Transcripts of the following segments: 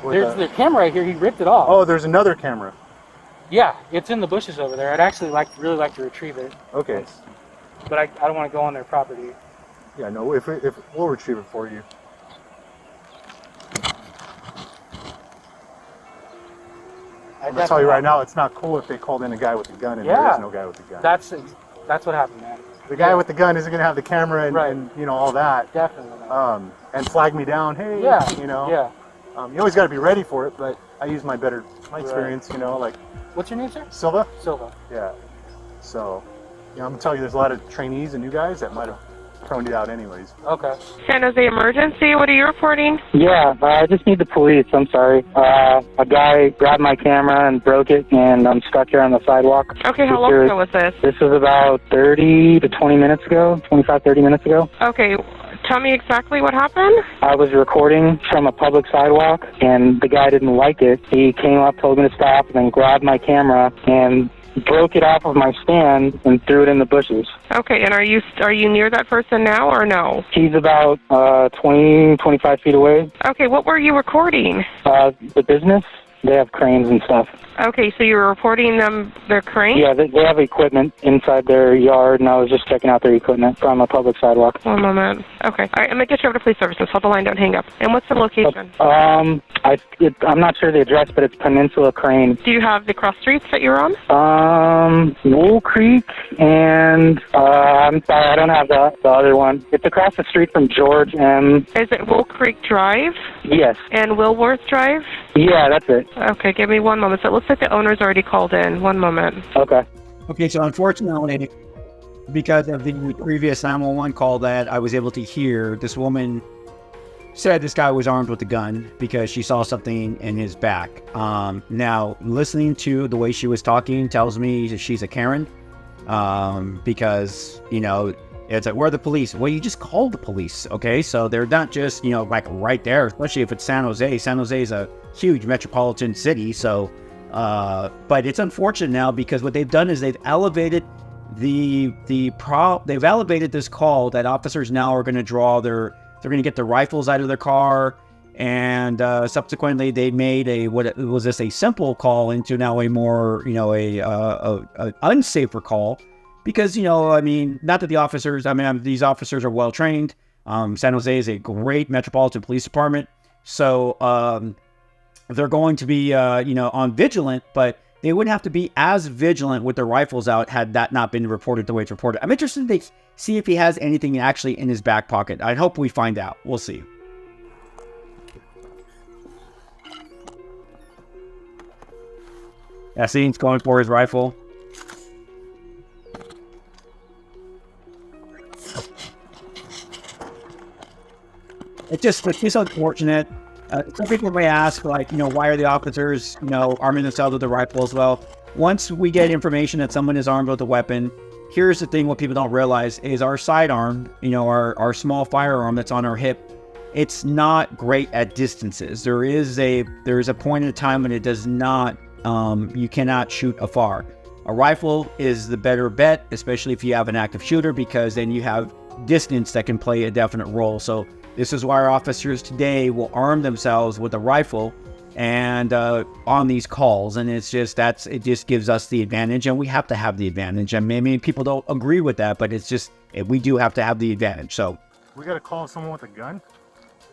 There's the camera right here. He ripped it off. Oh, there's another camera. Yeah, it's in the bushes over there. I'd actually really like to retrieve it. Okay. But I don't want to go on their property. Yeah, no, if we'll retrieve it for you. I'm gonna tell you right now, it's not cool if they called in a guy with a gun and there is no guy with a gun. That's what happened, man. The guy with the gun isn't gonna have the camera and you know all that. Definitely. And flag me down. Hey, you know. Yeah. You always got to be ready for it, but I use my experience, you know, like. What's your name, sir? Silva. Silva. Yeah. So, you know, I'm gonna tell you, there's a lot of trainees and new guys that might have thrown it out anyways. Okay. San Jose emergency, what are you reporting? Yeah, I just need the police. I'm sorry. A guy grabbed my camera and broke it, and I'm stuck here on the sidewalk. Okay, how long ago was this? This was about 30 to 20 minutes ago, 25, 30 minutes ago. Okay, tell me exactly what happened. I was recording from a public sidewalk, and the guy didn't like it. He came up, told me to stop, and then grabbed my camera and broke it off of my stand and threw it in the bushes. Okay, and are you near that person now or no? He's about 20, 25 feet away. Okay, what were you recording? The business. They have cranes and stuff. Okay, so you were reporting their crane? Yeah, they have equipment inside their yard, and I was just checking out their equipment from a public sidewalk. One moment. Okay. All right, I'm going to get you over to police services. Hold the line, don't hang up. And what's the location? I'm not sure the address, but it's Peninsula Crane. Do you have the cross streets that you're on? Wool Creek, and I'm sorry, I don't have the other one. It's across the street from George M. Is it Wool Creek Drive? Yes. And Willworth Drive? Yeah, that's it. Okay, give me one moment. So it looks like the owner's already called in. One moment. Okay. Okay, so unfortunately, because of the previous 911 call that I was able to hear, this woman said this guy was armed with a gun because she saw something in his back. Now, listening to the way she was talking tells me that she's a Karen, because, you know, it's like, where are the police? Well, you just call the police, okay? So they're not just, you know, like right there, especially if it's San Jose. San Jose is a huge metropolitan city, so, but it's unfortunate now because what they've done is they've elevated they've elevated this call that officers now are going to they're going to get their rifles out of their car, and subsequently they made a simple call into now a more, you know, a unsafer call. Because, you know, I mean, not that these officers are well trained. San Jose is a great metropolitan police department. So they're going to be, you know, on vigilant, but they wouldn't have to be as vigilant with their rifles out had that not been reported the way it's reported. I'm interested to see if he has anything actually in his back pocket. I hope we find out. We'll see. Yeah, see, he's going for his rifle. It's just unfortunate. Some people may ask, like, you know, why are the officers, you know, arming themselves with their rifles? Well, once we get information that someone is armed with a weapon, here's the thing: what people don't realize is our sidearm, you know, our small firearm that's on our hip, it's not great at distances. There is a point in time when it does not, you cannot shoot afar. A rifle is the better bet, especially if you have an active shooter, because then you have distance that can play a definite role. So this is why our officers today will arm themselves with a rifle and on these calls, and it just gives us the advantage, and we have to have the advantage. I mean, people don't agree with that, but it's just we do have to have the advantage. So we got to call someone with a gun.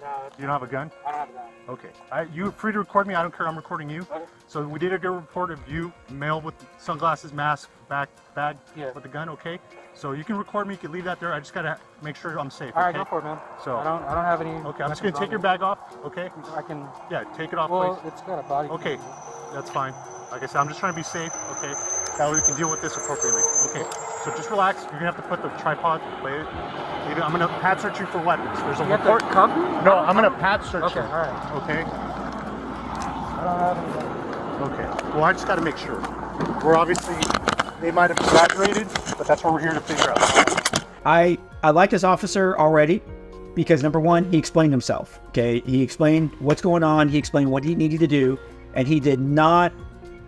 No, you don't have a gun? I don't have a gun. Okay. You're free to record me. I don't care. I'm recording you. Okay. So we did a good report of you, male with sunglasses, mask, bag with a gun. Okay. So you can record me. You can leave that there. I just gotta make sure I'm safe. All right, go for it, man. So I don't have any. Okay, I'm just gonna take your bag off. Okay. I can. Yeah, take it off, well, please. it's got a body. Okay, that's fine. Like I said, I'm just trying to be safe. Okay. That way we can deal with this appropriately. Okay. So just relax. You're gonna have to put the tripod. Leave it. I'm gonna pad search you for weapons. There's a report. No, I'm gonna pad search you. Okay. All right. Okay. I don't have any. Okay. Well, I just got to make sure. We're obviously, they might have exaggerated, but that's what we're here to figure out. I like this officer already because, number one, he explained himself. Okay, he explained what's going on. He explained what he needed to do, and he did not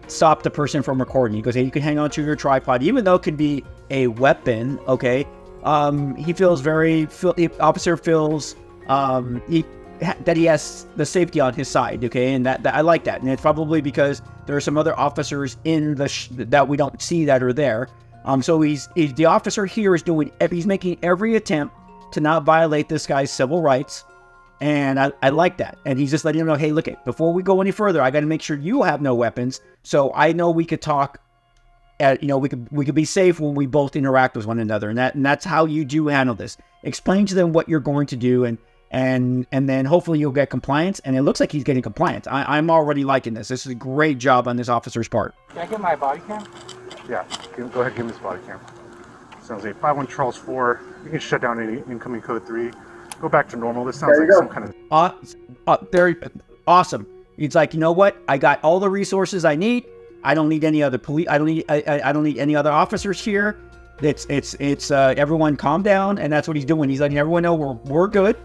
stop the person from recording. He goes, "Hey, you can hang on to your tripod, even though it could be a weapon." Okay, he feels officer feels that he has the safety on his side, okay, and that I like that, and it's probably because there are some other officers in that we don't see that are there. So he's the officer here is he's making every attempt to not violate this guy's civil rights, and I like that, and he's just letting him know, hey, look, before we go any further, I got to make sure you have no weapons, so I know we could talk. We could be safe when we both interact with one another, and that's how you do handle this. Explain to them what you're going to do, and then hopefully you'll get compliance. And it looks like he's getting compliance. I'm already liking this. This is a great job on this officer's part. Can I get my body cam? Yeah, go ahead, give me this body cam. Sounds like 51 Charles 4. You can shut down any incoming code 3. Go back to normal. This sounds like some kind of... Very awesome. He's like, you know what? I got all the resources I need. I don't need any other police. I don't need any other officers here. It's everyone calm down, and that's what he's doing. He's letting everyone know we're good,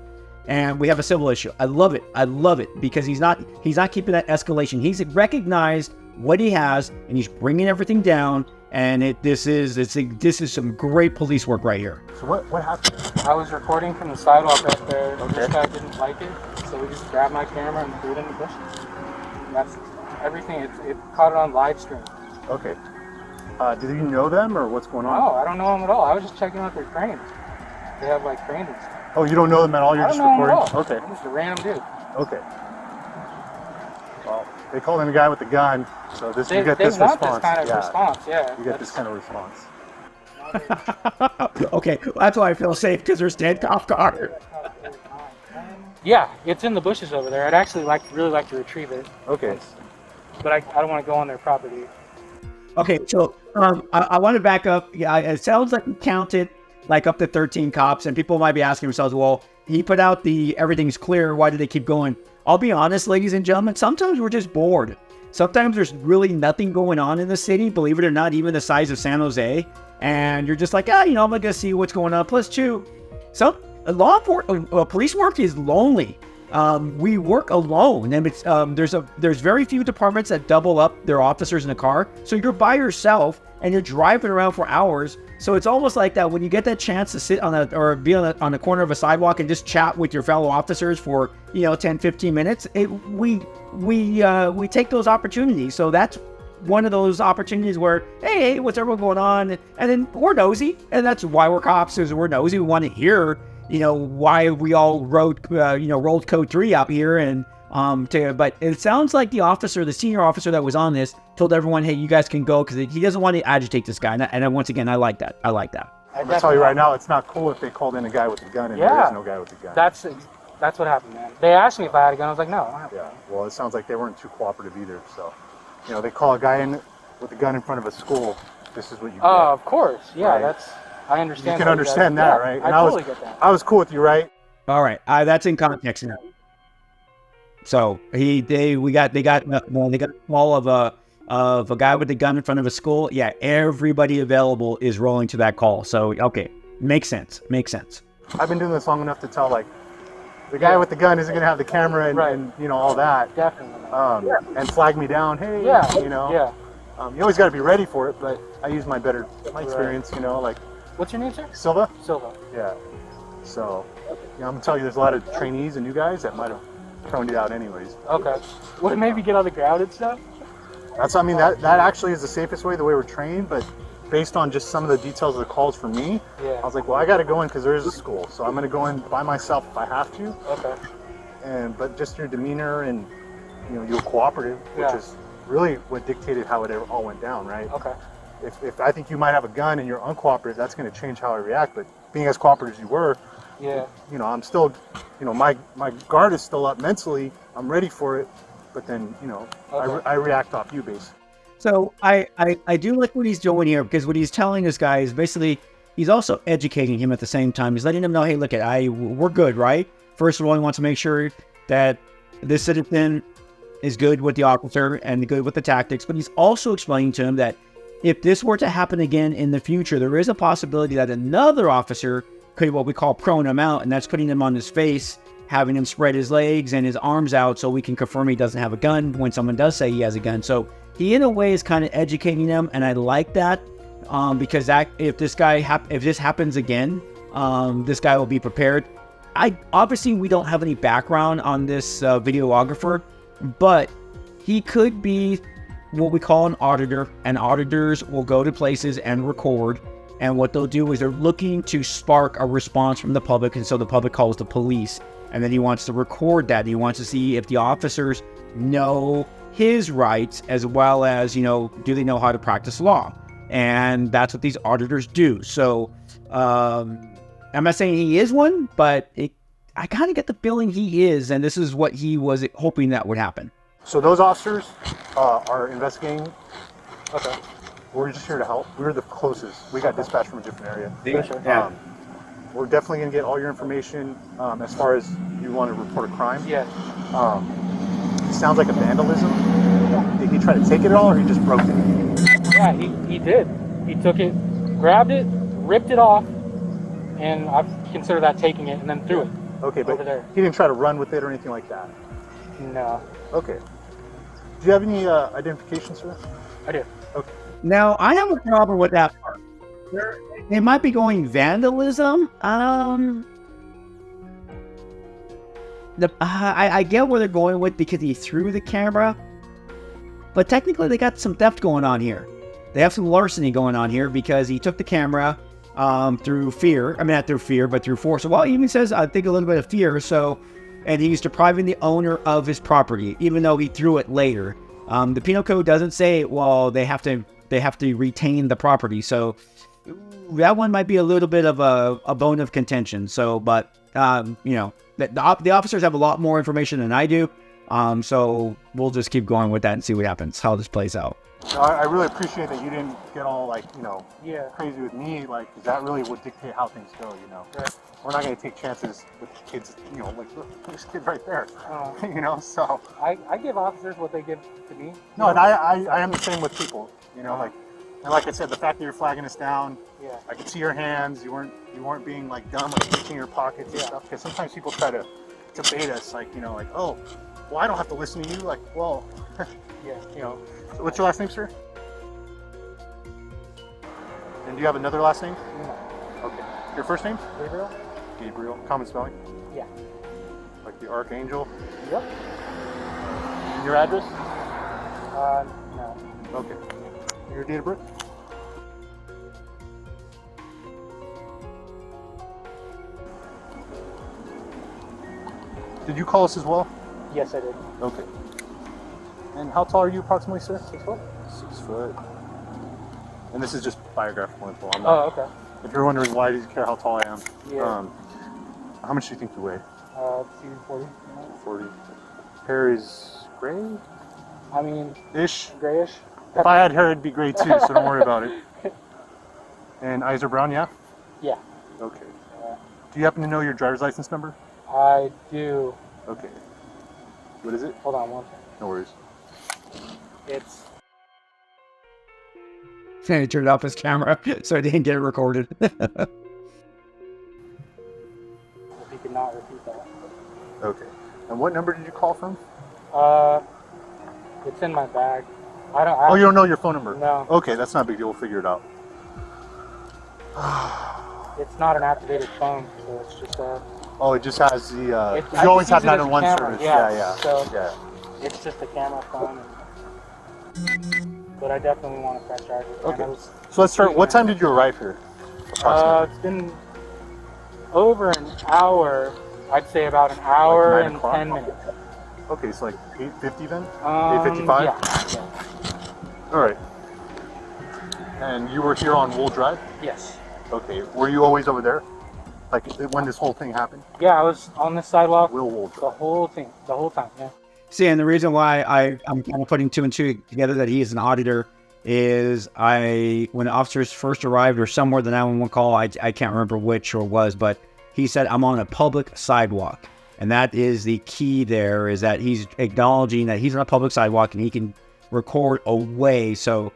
and we have a civil issue. I love it because he's not keeping that escalation. He's recognized what he has, and he's bringing everything down. And this is some great police work right here. So what happened? I was recording from the sidewalk right there. Okay. This guy didn't like it, so we just grabbed my camera and threw it in the bushes. And that's everything. It caught it on live stream. Okay. Did you know them or what's going on? No, I don't know them at all. I was just checking out their cranes. They have like cranes and stuff. Oh, you don't know them at all? You're I just don't know them recording? at all. Okay. I'm just a random dude. Okay. Well, they called in a guy with a gun, so you get They this want response. this kind of response, yeah. You get this kind of response. Okay, that's why I feel safe, because there's dead cop car. Yeah, it's in the bushes over there. I'd actually really like to retrieve it. Okay. But I don't want to go on their property. Okay, so I want to back up. Yeah, it sounds like he counted like up to 13 cops, and people might be asking themselves, well, he put out the everything's clear, why did they keep going? I'll be honest, ladies and gentlemen, sometimes we're just bored. Sometimes there's really nothing going on in the city, believe it or not, even the size of San Jose, and you're just like, I'm gonna see what's going on. Plus, too, police work is lonely. We work alone, and it's there's very few departments that double up their officers in a car. So you're by yourself and you're driving around for hours. So it's almost like that when you get that chance to sit be on the corner of a sidewalk and just chat with your fellow officers for 10, 15 minutes. We take those opportunities. So that's one of those opportunities where, hey, what's everyone going on? And then we're nosy, and that's why we're cops, is we're nosy. We want to hear why we all rolled code 3 out here, and but it sounds like the senior officer that was on this told everyone, hey, you guys can go, because he doesn't want to agitate this guy. And once again, I like that. I'm gonna tell you right now, it's not cool if they called in a guy with a gun and there is no guy with a gun. That's what happened, man. They asked me if I had a gun. I was like, no, I don't have a gun. Well, it sounds like they weren't too cooperative either. So, they call a guy in with a gun in front of a school. This is what you get. Oh, of course. Yeah, right? I understand. You can understand that, right? I totally get that. I was cool with you, right? All right, that's in context now. So they got a call of a guy with a gun in front of a school. Yeah, everybody available is rolling to that call. So okay, makes sense. I've been doing this long enough to tell, like, the guy with the gun isn't gonna have the camera and all that. Definitely. And flag me down. Hey, Yeah. you always got to be ready for it. But I use my experience. Like. What's your name, sir? Silva. Yeah. So, I'm gonna tell you, there's a lot of trainees and new guys that might have thrown you out anyways. Okay. Would it maybe get on the ground and stuff? That actually is the safest way, the way we're trained, but based on just some of the details of the calls for me, I was like, well, I got to go in because there is a school, so I'm gonna go in by myself if I have to. Okay. But just your demeanor and you're cooperative, which is really what dictated how it all went down, right? Okay. If I think you might have a gun and you're uncooperative, that's going to change how I react. But being as cooperative as you were, I'm still, my guard is still up mentally. I'm ready for it, but then, I react off you, basically. So I do like what he's doing here, because what he's telling this guy is basically he's also educating him at the same time. He's letting him know, hey, look, we're good, right? First of all, he wants to make sure that this citizen is good with the officer and good with the tactics, but he's also explaining to him that if this were to happen again in the future, there is a possibility that another officer could what we call prone him out, and that's putting him on his face, having him spread his legs and his arms out so we can confirm he doesn't have a gun when someone does say he has a gun. So he, in a way, is kind of educating them, and I like that because if this happens again, this guy will be prepared. I obviously we don't have any background on this videographer, but he could be what we call an auditor, and auditors will go to places and record. And what they'll do is they're looking to spark a response from the public, and so the public calls the police. And then he wants to record that. He wants to see if the officers know his rights as well as, do they know how to practice law? And that's what these auditors do. So I'm not saying he is one, but I kind of get the feeling he is, and this is what he was hoping that would happen. So those officers are investigating. Okay. We're just here to help. We're the closest. We got dispatched from a different area. Yeah. We're definitely going to get all your information as far as you want to report a crime. Yeah. It sounds like a vandalism. Did he try to take it all, or he just broke it? Yeah, he did. He took it, grabbed it, ripped it off, and I consider that taking it, and then threw it. Okay, but over there. he didn't try to run with it or anything like that. No. Okay. Do you have any identification, sir? I do. Okay. Now, I have a problem with that part. They might be going vandalism. I get where they're going with because he threw the camera, but technically they got some theft going on here. They have some larceny going on here because he took the camera through fear. I mean, not through fear, but through force. Well, he even says, I think, a little bit of fear. So, and he's depriving the owner of his property, even though he threw it later. The penal code doesn't say, well, they have to retain the property. So that one might be a little bit of a bone of contention. So, but the officers have a lot more information than I do. So we'll just keep going with that and see what happens, how this plays out. I really appreciate that you didn't get all Yeah. crazy with me, because that really would dictate how things go, Right. We're not going to take chances with kids, like look, this kid right there, so. I give officers what they give to me. No, and I am the same with people, and like I said, the fact that you're flagging us down, Yeah. I could see your hands, you weren't being like dumb, like reaching your pockets and stuff, because sometimes people try to bait us, oh, well, I don't have to listen to you, well, Yeah. So what's your last name, sir? And do you have another last name? No. Okay. Your first name? Gabriel? Gabriel. Common spelling? Yeah. Like the archangel? Yep. And your address? No. Okay. Your date of birth? Did you call us as well? Yes, I did. Okay. And how tall are you approximately, sir? 6 foot? 6 foot. And this is just biographical info. I'm Oh, not, okay. If you're wondering why do you care how tall I am, Yeah. how much do you think you weigh? 240. 40. Hair is gray? I mean, Ish. grayish. If I had hair, it'd be gray too, so don't worry about it. And eyes are brown, yeah? Yeah. Okay. Do you happen to know your driver's license number? I do. Okay. What is it? Hold on one second. No worries. It's He turned off his camera so he didn't get it recorded. if you could not repeat that. Okay. And what number did you call from? It's in my bag. Oh, you don't know your phone number? No. Okay, that's not a big deal. We'll figure it out. It's not an activated phone, so it's just Oh, it just has the. I You always just have use it as a 911 camera, service. yeah, so- yeah. it's just a camera phone. But I definitely want to press charge it. Okay. And it was- So let's start. What time did you arrive here? Approximately. It's been over an hour. I'd say about an hour Like 9 and o'clock? 10 minutes. Okay, so like 8:50 then? 8:55? Yeah. All right. And you were here on Wool Drive? Yes. Okay. Were you always over there? Like when this whole thing happened? Yeah, I was on this sidewalk Wool the Drive. whole time. Yeah. See, and the reason why I'm kind of putting two and two together that he is an auditor is when the officers first arrived or somewhere the 911 call, I can't remember which or was, but he said, I'm on a public sidewalk. And that is the key there, is that he's acknowledging that he's on a public sidewalk and he can record away. So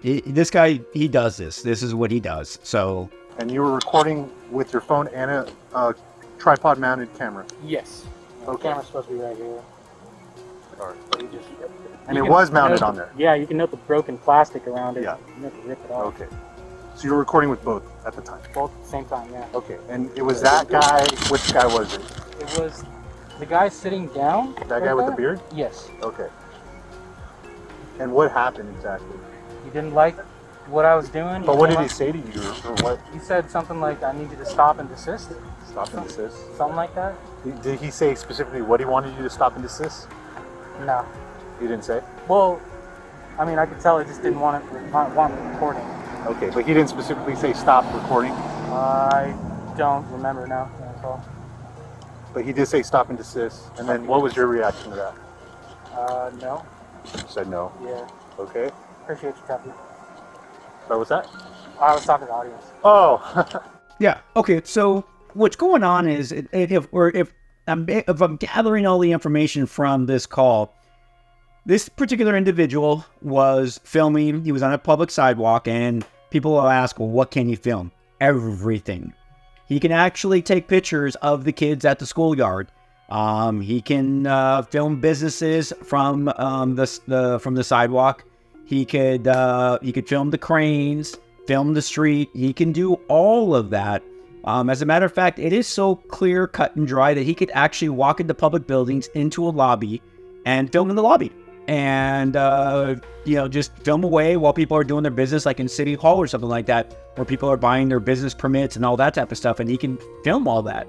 this guy, he does this. This is what he does. So. And you were recording with your phone and a tripod mounted camera? Yes. The Okay. camera's supposed to be right here. All right. But you just, And you it can was mounted note on there? Yeah, you can note the broken plastic around it. Yeah. You have to rip it off. Okay. So you were recording with both at the time? Both at the same time, yeah. Okay, and it was that guy. Which guy was it? It was the guy sitting down. That guy with the beard? Yes. Okay. And what happened exactly? He didn't like what I was doing. But what did he say to you, or what? He said something like, I need you to stop and desist. Stop and desist? Something like that. Did he say specifically what he wanted you to stop and desist? No. He didn't say? Well, I mean, I could tell he just didn't want recording. Okay, but he didn't specifically say stop recording? I don't remember now. That's all. But he did say stop and desist. And then what was your reaction to that? No. You said no. Yeah. Okay. Appreciate you, Tuffy. What was that? I was talking to the audience. Oh. Yeah. Okay. So what's going on is if I'm gathering all the information from this call, this particular individual was filming. He was on a public sidewalk, and people will ask, well, what can he film? Everything. He can actually take pictures of the kids at the schoolyard. He can film businesses from the sidewalk. He could film the cranes, film the street. He can do all of that. As a matter of fact, it is so clear, cut and dry that he could actually walk into public buildings, into a lobby, and film in the lobby. And, just film away while people are doing their business, like in City Hall or something like that, where people are buying their business permits and all that type of stuff, and he can film all that.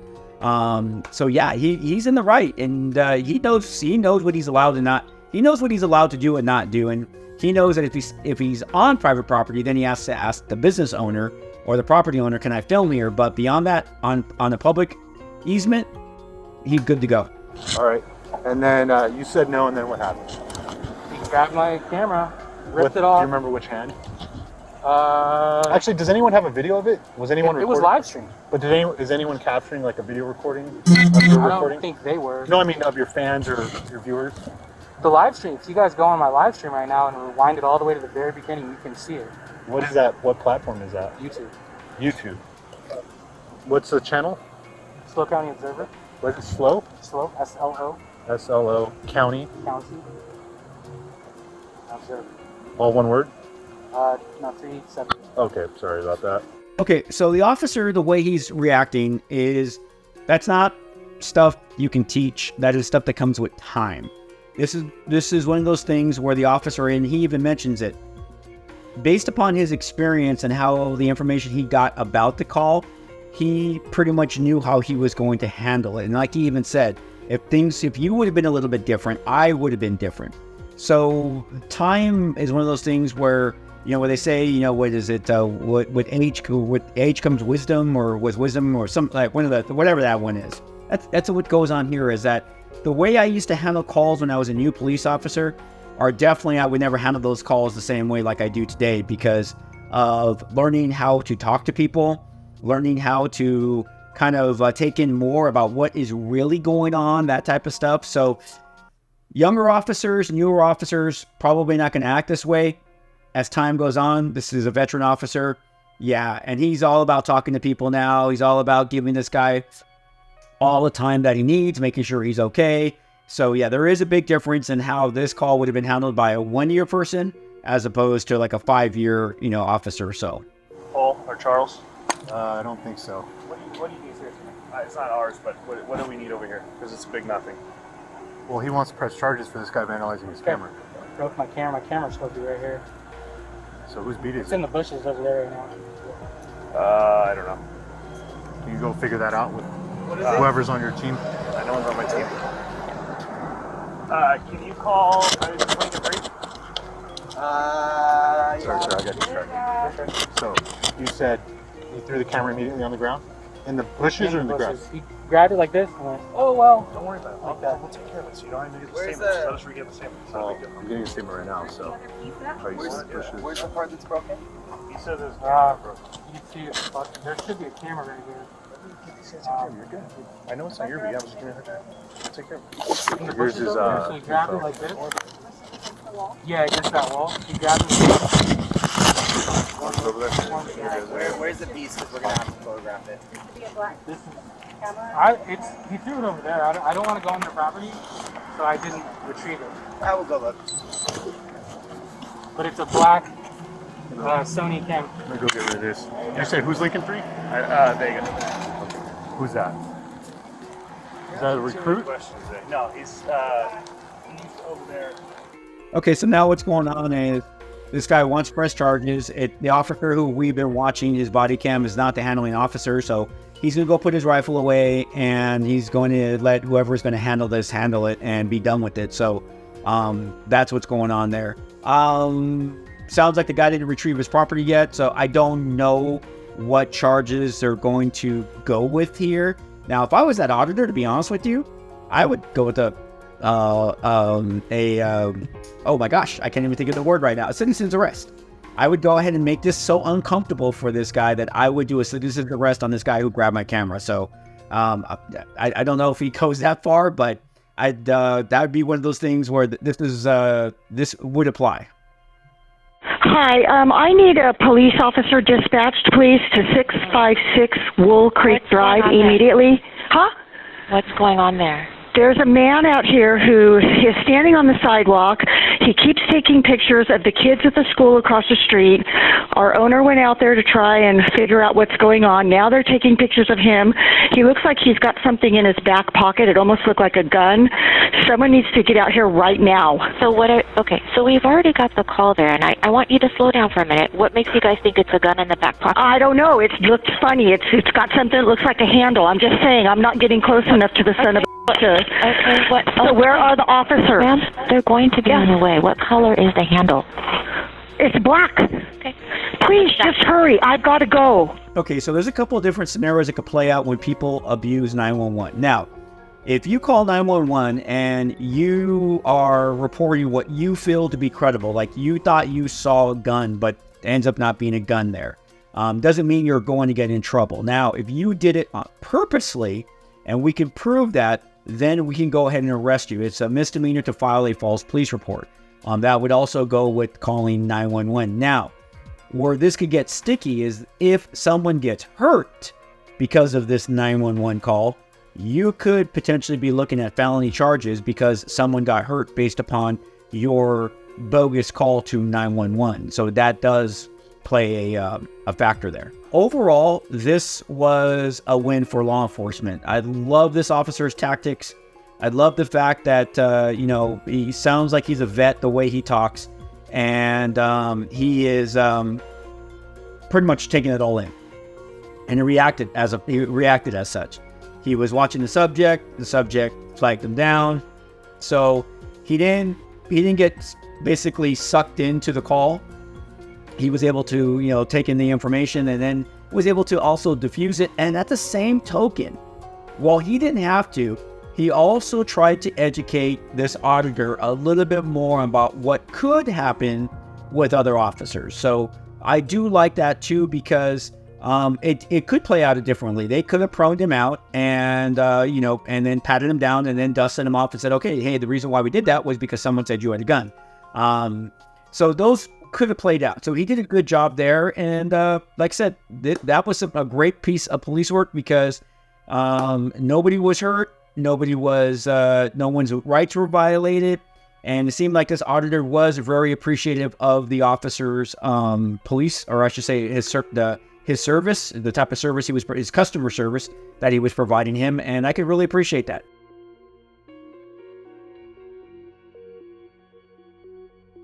So yeah, he's in the right, and he knows what he's allowed to not. He knows what he's allowed to do and not do, and he knows that if he's on private property, then he has to ask the business owner or the property owner, can I film here? But beyond that, on a public easement, he's good to go. All right. And then you said no, and then what happened? He grabbed my camera, ripped it off. Do you remember which hand? Actually, does anyone have a video of it? Was anyone recording? It was live streamed. But is anyone capturing like a video recording of your I recording? don't think they were. No, I mean of your fans or your viewers. The live stream, if you guys go on my live stream right now and rewind it all the way to the very beginning, you can see it. What is that? What platform is that? YouTube. YouTube. What's the channel? Slow County Observer. What is it? Slow? Slow, S-L-O. S-L-O. County. County. Observer. All one word? No, 3 separate. Okay, sorry about that. Okay, so the officer, the way he's reacting that's not stuff you can teach. That is stuff that comes with time. This is one of those things where the officer, and he even mentions it, based upon his experience and how the information he got about the call, he pretty much knew how he was going to handle it. And like he even said, if you would have been a little bit different, I would have been different. So time is one of those things where, where they say, what is it? With age comes wisdom, or with wisdom, or some like whatever that one is. That's what goes on here. Is that the way I used to handle calls when I was a new police officer are definitely, I would never handle those calls the same way like I do today, because of learning how to talk to people, learning how to kind of take in more about what is really going on, that type of stuff. So younger officers, newer officers, probably not going to act this way. As time goes on, this is a veteran officer. Yeah, and he's all about talking to people now. He's all about giving this guy all the time that he needs, making sure he's okay. So yeah, there is a big difference in how this call would have been handled by a 1-year person as opposed to like a 5-year, officer or so. Paul or Charles? I don't think so. What do you need seriously? It's not ours, but what do we need over here? Because it's a big nothing. Well, he wants to press charges for this guy vandalizing his camera. Broke my camera. My camera's supposed to be right here. So whose beat is It's it? in the bushes over there right now. I don't know. Can you go figure that out with whoever's on your team? No one's on my team. Can you call Plain and Brief? Sorry, I got distracted. So, you said he threw the camera immediately on the ground? In the bushes or in the grass? He grabbed it like this and went, oh, well. Don't worry about it. Okay. We'll take care of it. So you don't have to get the Where's statement. the- Let us re-get the statement. It's not a big deal. I'm getting a statement right now, so. Are you seeing the bushes? Where's the part that's broken? He said there's You see it, but there should be a camera right here. You're good. I know it's not your beat. I was just giving it a hard time. We'll take care of it. In the Yours bushes is, over there, so he grabbed it info. like this. Yeah, against that wall. He grabbed it. Over there? Where's the piece? Because we're gonna have to photograph it. This is, he threw it over there. I don't want to go on their property, so I didn't retrieve it. I will go look. But it's a black Sony cam. I'm gonna go get rid of this. You said who's Lincoln 3? Vegas. Who's that? Is that a recruit? No, he's over there. Okay, so now what's going on is this guy wants to press charges. The officer who we've been watching his body cam is not the handling officer, so he's going to go put his rifle away, and he's going to let whoever's going to handle this handle it and be done with it. So that's what's going on there. Sounds like the guy didn't retrieve his property yet, so I don't know what charges they're going to go with here. Now, if I was that auditor, to be honest with you, I would go with oh my gosh, I can't even think of the word right now. A citizen's arrest. I would go ahead and make this so uncomfortable for this guy that I would do a citizen's arrest on this guy who grabbed my camera. So I don't know if he goes that far, but that would be one of those things where this would apply. Hi, I need a police officer dispatched, please, to 656 Wool Creek Drive immediately. Huh? What's going on there? There's a man out here who is standing on the sidewalk. He keeps taking pictures of the kids at the school across the street. Our owner went out there to try and figure out what's going on. Now they're taking pictures of him. He looks like he's got something in his back pocket. It almost looked like a gun. Someone needs to get out here right now. So okay, so we've already got the call there, and I want you to slow down for a minute. What makes you guys think it's a gun in the back pocket? I don't know. It looks funny. It's got something that looks like a handle. I'm just saying, I'm not getting close enough to the son of a Okay, what? So where are the officers? Ma'am, they're going to be on the way. What color is the handle? It's black. Okay. Please, just hurry. I've got to go. Okay, so there's a couple of different scenarios that could play out when people abuse 911. Now, if you call 911 and you are reporting what you feel to be credible, like you thought you saw a gun, but ends up not being a gun there, doesn't mean you're going to get in trouble. Now, if you did it purposely, and we can prove that, then we can go ahead and arrest you. It's a misdemeanor to file a false police report. That would also go with calling 911. Now, where this could get sticky is if someone gets hurt because of this 911 call, you could potentially be looking at felony charges because someone got hurt based upon your bogus call to 911. So that does play a factor there. Overall, this was a win for law enforcement. I love this officer's tactics. I love the fact that, he sounds like he's a vet the way he talks. And he is pretty much taking it all in. And he reacted as such. He was watching the subject flagged him down. So he didn't get basically sucked into the call. He was able to, take in the information and then was able to also diffuse it. And at the same token, while he didn't have to, he also tried to educate this auditor a little bit more about what could happen with other officers. So I do like that too, because it could play out differently. They could have proned him out and, and then patted him down and then dusted him off and said, okay, hey, the reason why we did that was because someone said you had a gun. So those could have played out. So he did a good job there. And like I said, that was a great piece of police work because nobody was hurt. No one's rights were violated. And it seemed like this auditor was very appreciative of the officer's police, or I should say his service, the type of service his customer service that he was providing him. And I could really appreciate that.